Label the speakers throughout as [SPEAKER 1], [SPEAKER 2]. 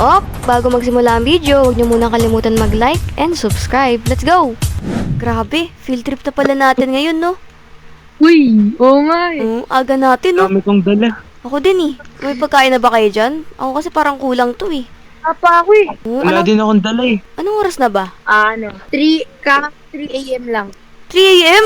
[SPEAKER 1] Bago magsimula ang video, huwag niyo muna kalimutan mag-like and subscribe. Let's go! Grabe, field trip na pala natin ngayon, no?
[SPEAKER 2] Uy, oo nga eh.
[SPEAKER 1] Aga natin, no?
[SPEAKER 3] Dami kong dala.
[SPEAKER 1] Ako din, eh. May pagkain na ba kayo dyan? Ako kasi parang kulang to, eh.
[SPEAKER 2] Apa ako eh.
[SPEAKER 3] Wala din akong dala eh.
[SPEAKER 1] Anong oras na ba?
[SPEAKER 2] 3 AM lang.
[SPEAKER 1] 3 a.m.?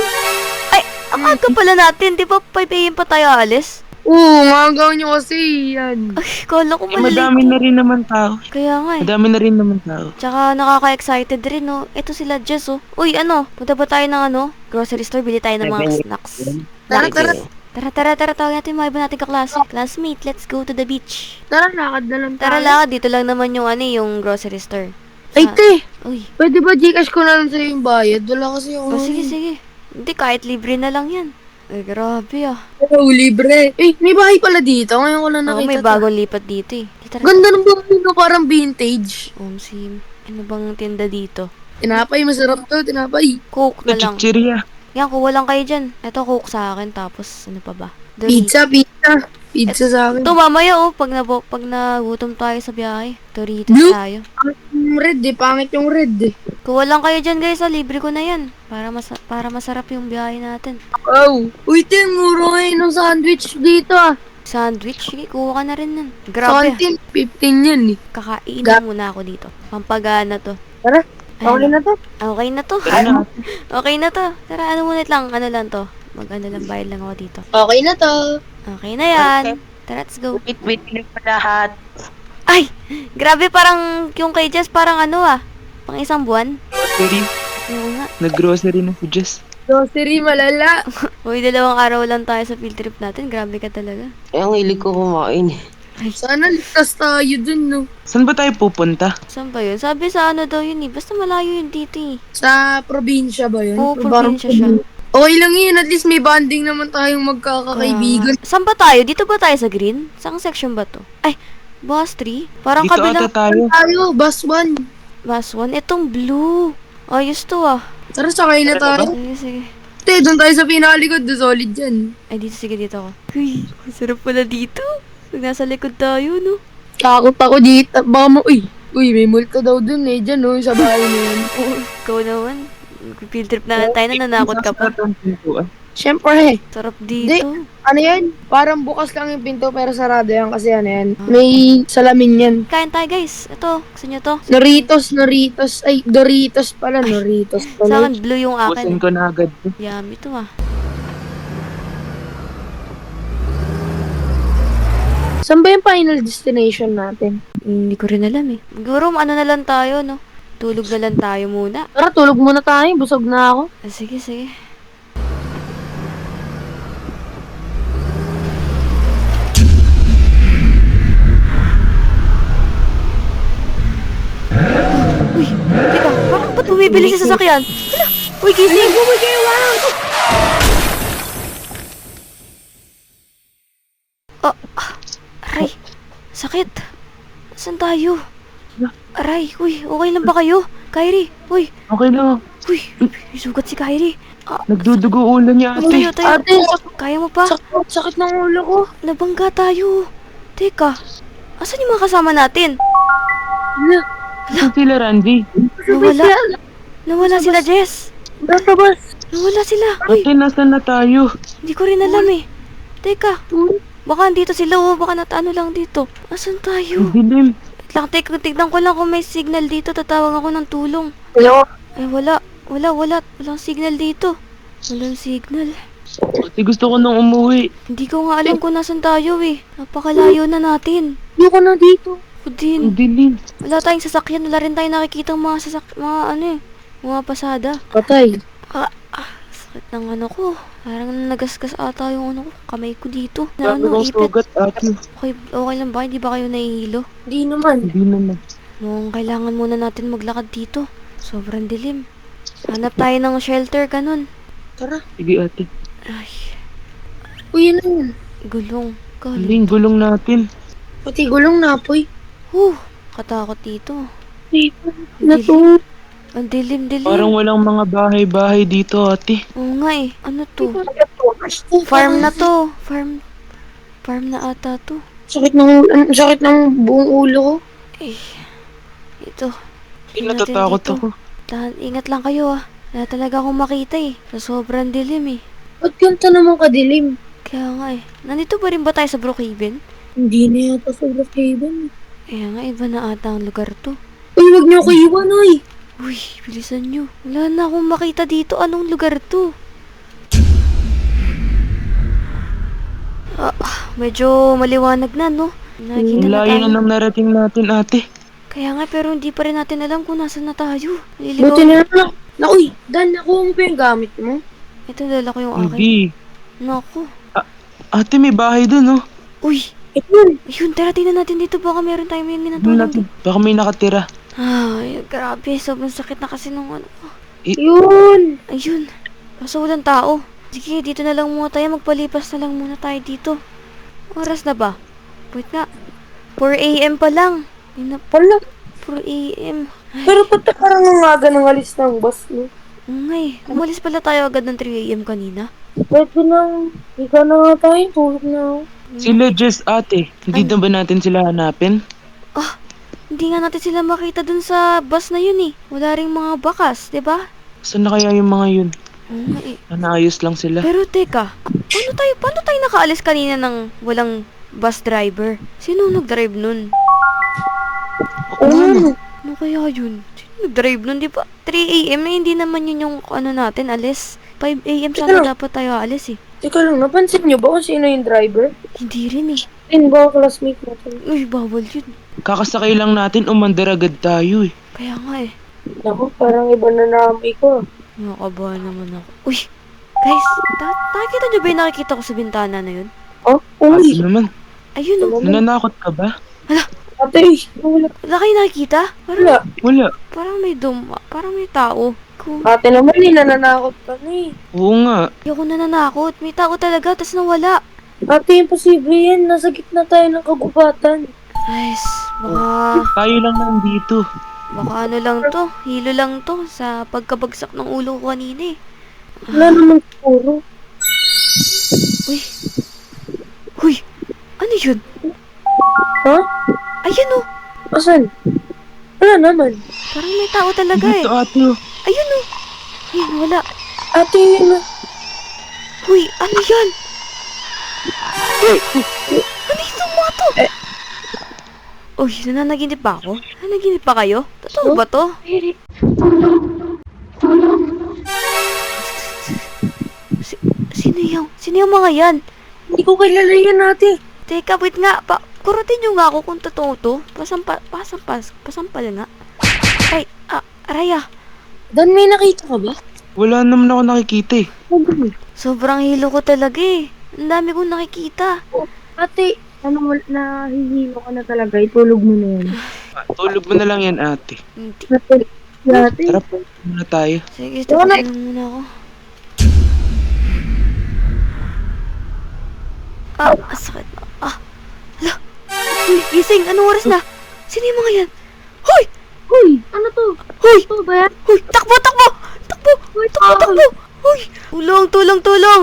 [SPEAKER 1] Ay, ang aga pala natin. Di ba 5 a.m. pa tayo alis?
[SPEAKER 2] Oo, magaw nyo kasi yan.
[SPEAKER 1] Ay, kala ko
[SPEAKER 3] Eh,
[SPEAKER 1] malilate.
[SPEAKER 3] madami na rin naman tao.
[SPEAKER 1] Kaya nga, eh.
[SPEAKER 3] Madami na rin naman tao.
[SPEAKER 1] Tsaka nakaka-excited rin, no? Ito sila Jess, oh. Uy, punta ba tayo ng grocery store? Bili tayo ng mga snacks.
[SPEAKER 2] Tara, tara.
[SPEAKER 1] Tara, tawag natin mga iba nating kaklase. Classmate, let's go to the beach.
[SPEAKER 2] Tara, lakad na lang tayo.
[SPEAKER 1] Tara lakad, dito lang naman yung yung grocery store.
[SPEAKER 2] Ay, te.
[SPEAKER 1] Uy,
[SPEAKER 2] Pwede ba Gcash ko na lang sa'yo yung bayad? Wala kasi ako.
[SPEAKER 1] sige. Hindi, kahit libre na lang yan. Ay, grabe ah.
[SPEAKER 2] Oo, libre. Eh, may bahay pala dito. Ngayon ko lang
[SPEAKER 1] Oo,
[SPEAKER 2] nakita.
[SPEAKER 1] may bagong lipat dito eh. Tara.
[SPEAKER 2] Ganda ng bahay no, parang vintage.
[SPEAKER 1] Ano bang tinda dito?
[SPEAKER 2] Tinapay, masarap to, tinapay.
[SPEAKER 1] Coke na lang.
[SPEAKER 3] Chichirya.
[SPEAKER 1] Yan, kuha lang kayo dyan. Ito, Coke sa akin. Tapos, ano pa ba?
[SPEAKER 2] Pizza. Pizza sa akin.
[SPEAKER 1] Ito, mamaya pag nagutom tayo sa biyahe. Doritos
[SPEAKER 2] Blue?
[SPEAKER 1] tayo.
[SPEAKER 2] Yung red eh, pangit yung red eh.
[SPEAKER 1] Kuha lang kayo dyan guys, libre ko na yan. Para masarap yung biyahe natin.
[SPEAKER 2] Oh. Uy, te, muro ngayon ng sandwich dito ah.
[SPEAKER 1] Sandwich, sige, kuha ka na rin nun. Grabe,
[SPEAKER 2] 15 yan eh.
[SPEAKER 1] kakain na muna ako dito. Pampagana to.
[SPEAKER 2] Tara, okay na to.
[SPEAKER 1] Okay na to.
[SPEAKER 3] Ano?
[SPEAKER 1] Okay na to. Tara, ano lang to. Mag-ano lang, bayad lang ako dito.
[SPEAKER 2] Okay na to.
[SPEAKER 1] Okay na yan. Tara, let's go.
[SPEAKER 3] Wait pa lahat.
[SPEAKER 1] Ay! Grabe, parang yung kay Jess, parang pang isang buwan.
[SPEAKER 3] Grocery.
[SPEAKER 1] Oo nga.
[SPEAKER 3] Nag-grocery na si Jess.
[SPEAKER 2] Grocery, malala.
[SPEAKER 1] Uy, 2 araw lang tayo sa field trip natin. Grabe ka talaga.
[SPEAKER 4] Eh, ang hilig ko kumain.
[SPEAKER 2] Sana ligtas tayo dun, no?
[SPEAKER 3] Saan ba tayo pupunta?
[SPEAKER 1] Saan ba yun? Sabi sa daw yun eh. Basta malayo yun dito eh.
[SPEAKER 2] Sa probinsya ba yun?
[SPEAKER 1] Oo,
[SPEAKER 2] Parang
[SPEAKER 1] probinsya siya.
[SPEAKER 2] Okay lang yun. At least may bonding naman tayong magkakakaibigan.
[SPEAKER 1] Saan ba tayo? Dito ba tayo sa green? Saan section ba to? Ay, bus 3? Parang
[SPEAKER 3] Dito
[SPEAKER 1] kabila.
[SPEAKER 3] ata tayo.
[SPEAKER 2] Tayo, bus 1.
[SPEAKER 1] Bus 1? Itong blue. Ayos to ah.
[SPEAKER 2] Tara, sakay na tayo.
[SPEAKER 1] Sige.
[SPEAKER 2] Te, doon tayo sa pinalikod. Do solid yan.
[SPEAKER 1] Ay, dito ako. Uy, masarap pala dito. Pag nasa likod tayo, no?
[SPEAKER 2] Takot ako dito. Baka mo, uy, may multo daw dun eh. Dyan, no, sa bahay na yun.
[SPEAKER 1] Oo, ikaw naman. Field trip na tayo na nanakot ka pa.
[SPEAKER 2] Siyempre,
[SPEAKER 1] Sarap dito.
[SPEAKER 2] ano yan? Parang bukas lang yung pinto pero sarado yan kasi ano yan. May salamin yan.
[SPEAKER 1] Kain tayo guys. Ito, gusto nyo to?
[SPEAKER 2] Doritos. Ay, Doritos pala. Doritos
[SPEAKER 1] Sa
[SPEAKER 2] pala.
[SPEAKER 1] akin, blue yung
[SPEAKER 3] Busin
[SPEAKER 1] akin.
[SPEAKER 3] ko na agad.
[SPEAKER 1] Yummy to ah.
[SPEAKER 2] Saan ba yung final destination natin?
[SPEAKER 1] Hindi ko rin alam eh. Siguro ano na lang tayo, no? Tulog na lang tayo muna.
[SPEAKER 2] Tara, tulog muna tayo. Busog na ako.
[SPEAKER 1] Sige. Uy, teka, parang ba't bumibili sa sasakyan? Hala, uy, gising! Oh, aray, sakit. Saan tayo? Aray, uy, okay lang ba kayo? Kyrie, uy,
[SPEAKER 3] Okay lang.
[SPEAKER 1] uy, may sugat si Kyrie.
[SPEAKER 3] Nagdudugo ulo niya
[SPEAKER 1] Tayo,
[SPEAKER 3] ate.
[SPEAKER 1] tayo.
[SPEAKER 2] Ate,
[SPEAKER 1] Kaya mo pa?
[SPEAKER 2] sakit ng ulo ko.
[SPEAKER 1] Nabangga tayo. Teka, asan yung mga kasama natin?
[SPEAKER 2] Hala,
[SPEAKER 3] Saan sila Randy?
[SPEAKER 1] Nawala. Nawala sila, Jess.
[SPEAKER 2] nasa bus.
[SPEAKER 1] Nawala sila. Uy,
[SPEAKER 3] Ate, nasan na tayo?
[SPEAKER 1] hindi ko rin alam eh. Teka, baka andito sila o baka natano lang dito. Asan tayo?
[SPEAKER 3] Dilim.
[SPEAKER 1] Wait lang, tignan ko lang kung may signal dito. Tatawag ako ng tulong.
[SPEAKER 2] Hello?
[SPEAKER 1] Ay, wala. Walang signal dito. Walang signal.
[SPEAKER 3] Ate, gusto ko nang umuwi.
[SPEAKER 1] Hindi ko nga alam kung nasan tayo eh. Napakalayo na natin.
[SPEAKER 2] Hindi ko na dito.
[SPEAKER 1] Ako din.
[SPEAKER 3] Ang dilim.
[SPEAKER 1] Wala tayong sasakyan. Wala rin tayong nakikita mga pasada.
[SPEAKER 2] Patay.
[SPEAKER 1] Sakit ng ko. Parang nagasgas ata yung ko. Kamay ko dito.
[SPEAKER 3] Dami kong sugat ate.
[SPEAKER 1] Okay lang ba? Hindi ba kayo nahihilo?
[SPEAKER 2] Hindi naman.
[SPEAKER 3] Hindi naman.
[SPEAKER 1] Mukhang kailangan muna natin maglakad dito. Sobrang dilim. Hanap tayo ng shelter, ganun.
[SPEAKER 2] Tara.
[SPEAKER 3] Sige ate.
[SPEAKER 1] Ay,
[SPEAKER 2] Uy, yun na yun.
[SPEAKER 1] gulong.
[SPEAKER 3] Hindi, gulong natin.
[SPEAKER 2] Pati gulong na, apoy.
[SPEAKER 1] Katakot dito.
[SPEAKER 2] Ay, nato.
[SPEAKER 1] Ang dilim.
[SPEAKER 3] Parang walang mga bahay-bahay dito ate.
[SPEAKER 1] Oo nga eh. Ano to? Farm na to. Farm na ata to.
[SPEAKER 2] Sakit ng buong ulo ko.
[SPEAKER 1] Eh, ito.
[SPEAKER 3] Natatakot
[SPEAKER 1] dito.
[SPEAKER 3] ako.
[SPEAKER 1] Ingat lang kayo ah. Wala talaga akong makita eh. Sa sobrang dilim eh.
[SPEAKER 2] Ba't ganito naman kadilim?
[SPEAKER 1] Kaya nga eh. Nandito pa rin ba tayo sa Brookhaven?
[SPEAKER 2] Hindi na yata sa Brookhaven.
[SPEAKER 1] Kaya nga, iba na ata ang lugar to.
[SPEAKER 2] Uy, wag niyo ko iwan, oy!
[SPEAKER 1] Uy, bilisan nyo. Wala na akong makita dito. Anong lugar to? Medyo maliwanag na, no? Nakikita
[SPEAKER 3] Ang
[SPEAKER 1] na
[SPEAKER 3] layo
[SPEAKER 1] tayo.
[SPEAKER 3] na nang narating natin, ate.
[SPEAKER 1] Kaya nga, pero hindi pa rin natin alam kung nasan na tayo.
[SPEAKER 2] Buti
[SPEAKER 1] Naliligaw.
[SPEAKER 2] na lang. Uy, Dan, nakuha mo pa yung gamit mo?
[SPEAKER 1] Ito, dala ko yung akin.
[SPEAKER 3] Hindi.
[SPEAKER 1] Naku.
[SPEAKER 3] Ate, may bahay dun, oh.
[SPEAKER 1] Uy,
[SPEAKER 2] Ayun.
[SPEAKER 1] ayun, tara, tingnan natin dito. Baka meron tayong may
[SPEAKER 3] Tingnan
[SPEAKER 1] minatulog.
[SPEAKER 3] natin. Baka may nakatira.
[SPEAKER 1] Ay, grabe. Sobrang sakit na kasi nung ano.
[SPEAKER 2] Yun.
[SPEAKER 1] Ayun. Kaso walang tao. Sige, dito na lang muna tayo. Magpalipas na lang muna tayo dito. Oras na ba? Wait nga. 4 a.m. pa lang. Yun na,
[SPEAKER 2] Wala.
[SPEAKER 1] 4 a.m.
[SPEAKER 2] Pero pati parang ang aga ng alis ng bus, no?
[SPEAKER 1] Ngay, umalis pala tayo agad ng 3 a.m. kanina.
[SPEAKER 2] Pwede nang, ikaw na nga tayo, tulog na ako.
[SPEAKER 3] Sila Jess, ate. Hindi na ba natin sila hanapin?
[SPEAKER 1] Hindi nga natin sila makita dun sa bus na yun eh. Wala ring mga bakas, 'di ba?
[SPEAKER 3] Saan na kaya yung mga yun?
[SPEAKER 1] Oo nga eh.
[SPEAKER 3] Naayos lang sila.
[SPEAKER 1] Pero teka, paano tayo nakaalis kanina ng walang bus driver? Sino nag-drive nun?
[SPEAKER 2] Ano?
[SPEAKER 1] Ano kaya yun? Sino nag-drive nun, di ba? 3 a.m. na hindi naman yun yung ano natin, alis. 5 a.m. sana dapat tayo alis eh.
[SPEAKER 2] Teka lang, napansin niyo ba kung sino yung driver?
[SPEAKER 1] Hindi rin eh.
[SPEAKER 2] Yun ba, classmate natin?
[SPEAKER 1] Uy, bawal yun.
[SPEAKER 3] Kakasakay lang natin, umandar agad tayo eh.
[SPEAKER 1] Kaya nga eh.
[SPEAKER 2] Naku, parang iba na naamoy ko.
[SPEAKER 1] Nakakabahan naman ako. Uy, guys, nakikita nyo ba yung nakikita ko sa bintana na yun?
[SPEAKER 2] Oh,
[SPEAKER 3] Ate
[SPEAKER 2] uy!
[SPEAKER 3] naman,
[SPEAKER 1] Ayun oh.
[SPEAKER 3] nananakot ka ba?
[SPEAKER 2] Ate, wala.
[SPEAKER 1] Wala kayo nakikita?
[SPEAKER 2] Wala.
[SPEAKER 3] Wala.
[SPEAKER 1] Parang may tao. Kung
[SPEAKER 2] Ate naman, nananakot ka na eh.
[SPEAKER 3] Oo nga.
[SPEAKER 1] ako nananakot, may tao talaga, tas nawala.
[SPEAKER 2] Ate, imposible yan. Nasa gitna tayo ng kagubatan.
[SPEAKER 1] Guys, baka
[SPEAKER 3] Tayo lang nandito.
[SPEAKER 1] ano lang to, hilo lang to sa pagkabagsak ng ulo ko kanina eh.
[SPEAKER 2] Wala naman siguro.
[SPEAKER 1] Uy, uy, ano yun?
[SPEAKER 2] Ha?
[SPEAKER 1] Ayun oh,
[SPEAKER 2] Asan? Wala naman.
[SPEAKER 1] parang may tao talaga eh.
[SPEAKER 3] Dito ate. Oh.
[SPEAKER 1] Ayun oh, ayun, wala.
[SPEAKER 2] Ate, yun na.
[SPEAKER 1] Uy, ano yan? Uy, ano itong mga to? Uy, nananaginip ba ako? Nananaginip pa kayo? Totoo ba to? Sino yung mga yan?
[SPEAKER 2] Hindi ko kilala yan, ate.
[SPEAKER 1] Teka, wait nga. Kurutin nyo nga ako kung totoo to. Pasampal nga. Ay, Araya.
[SPEAKER 2] Dan, may nakita ka ba?
[SPEAKER 3] Wala naman ako nakikita eh.
[SPEAKER 1] Sobrang hilo ko talaga eh. Ang dami kong nakikita.
[SPEAKER 2] Ate, ano, nahihilo ka na talaga. Itulog mo na yan.
[SPEAKER 3] Tulog mo na lang yan ate.
[SPEAKER 1] Hindi.
[SPEAKER 2] Ate,
[SPEAKER 3] Tara po muna tayo.
[SPEAKER 1] Sige, tapatin muna ako. Sakit na. Hala. Uy, gising. Anong oras na? Sino yung mga yan? Hoy!
[SPEAKER 2] Uy, ano to?
[SPEAKER 1] Hoy!
[SPEAKER 2] Ito ba yan?
[SPEAKER 1] Hoy! Takbo! Takbo! Hoy! Tulong!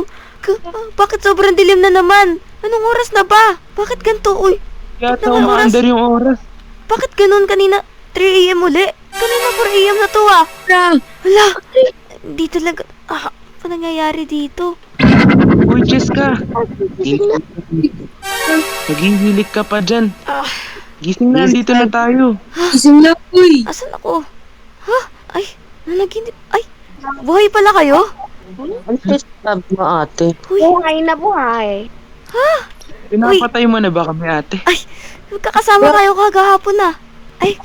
[SPEAKER 1] Bakit sobrang dilim na naman? Anong oras na ba? Bakit ganito? Uy!
[SPEAKER 3] Yata
[SPEAKER 1] Tignan mo,
[SPEAKER 3] umaandar yung oras.
[SPEAKER 1] Bakit ganun kanina? 3 a.m. uli? Kanina 4 a.m. na to ah. Hala! Di talaga. Ano nangyayari dito?
[SPEAKER 3] Uy, Jessica. Naghihilik ka pa dyan. Gising na, dito na tayo.
[SPEAKER 2] Isang na, uy.
[SPEAKER 1] Asan ako? Ha? Ay, nanaginip. Ay, buhay pala kayo?
[SPEAKER 4] Ano sabi mo ate?
[SPEAKER 1] Uy,
[SPEAKER 2] Buhay na buhay.
[SPEAKER 3] Pinapatay mo na ba kami ate?
[SPEAKER 1] magkakasama tayo kagahapon na. Ay,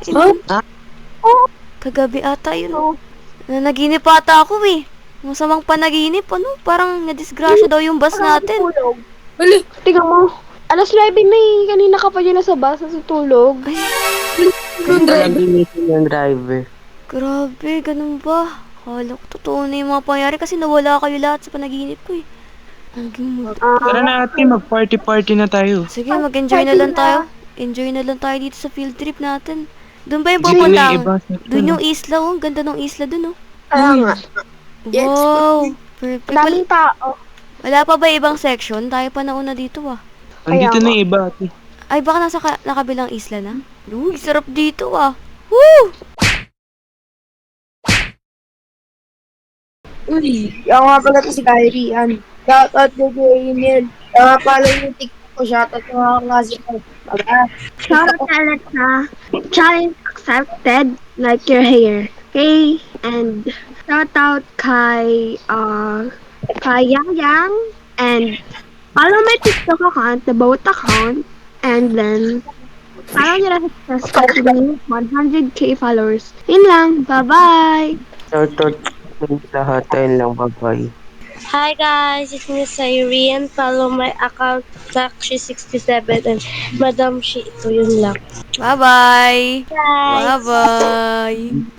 [SPEAKER 2] Huh?
[SPEAKER 1] kagabi ata yun. Nanaginip ata ako eh. Masamang panaginip, ano? Parang nadisgrasya daw yung bus natin.
[SPEAKER 2] Bali.
[SPEAKER 5] Tingnan mo. Alas 9 na eh. Kanina ka pa dyan nasa bus, nasa tulog.
[SPEAKER 1] Ay,
[SPEAKER 4] Naginising yung driver.
[SPEAKER 1] grabe, ganun ba? Kala ko totoo na yung mga pangyari kasi nawala kayo lahat sa panaginip ko eh.
[SPEAKER 3] Tara na ate, mag-party-party na tayo.
[SPEAKER 1] Sige, mag-enjoy na lang tayo. Enjoy na lang tayo dito sa field trip natin. Doon ba yung
[SPEAKER 3] Dito na yung
[SPEAKER 1] pupuntahan?
[SPEAKER 3] iba.
[SPEAKER 1] Doon yung isla, oh. Ang ganda ng isla doon, oh.
[SPEAKER 5] Kaya nga.
[SPEAKER 2] Yes.
[SPEAKER 1] Wow! Perfect.
[SPEAKER 5] Daming tao.
[SPEAKER 1] Wala pa ba ibang section? Tayo pa nauna dito, ah.
[SPEAKER 3] Andito na yung iba ate.
[SPEAKER 1] Ay, baka nasa nakabilang isla na? Uy, sarap dito ah. Woo!
[SPEAKER 2] Uy, ako nga pala to si Kyrie. Shoutout ko kay Emil. Follow yung TikTok ko. Shoutout ko mga klase ko.
[SPEAKER 5] Shout out Alexa. Challenge accepted. Like your hair. Okay? And shout out kay Yang Yang. And follow my TikTok account, the both account. And then, follow nyo na sa Spotify 100k followers. Yun lang. Bye-bye!
[SPEAKER 4] Shoutout sa lahat. Ayun lang, bye-bye.
[SPEAKER 6] Hi guys, it's me Cyrene. Follow my account, Takshi67 and Madam Shi. Ito yun lang.
[SPEAKER 1] Bye-bye!
[SPEAKER 6] Bye!
[SPEAKER 1] Bye-bye!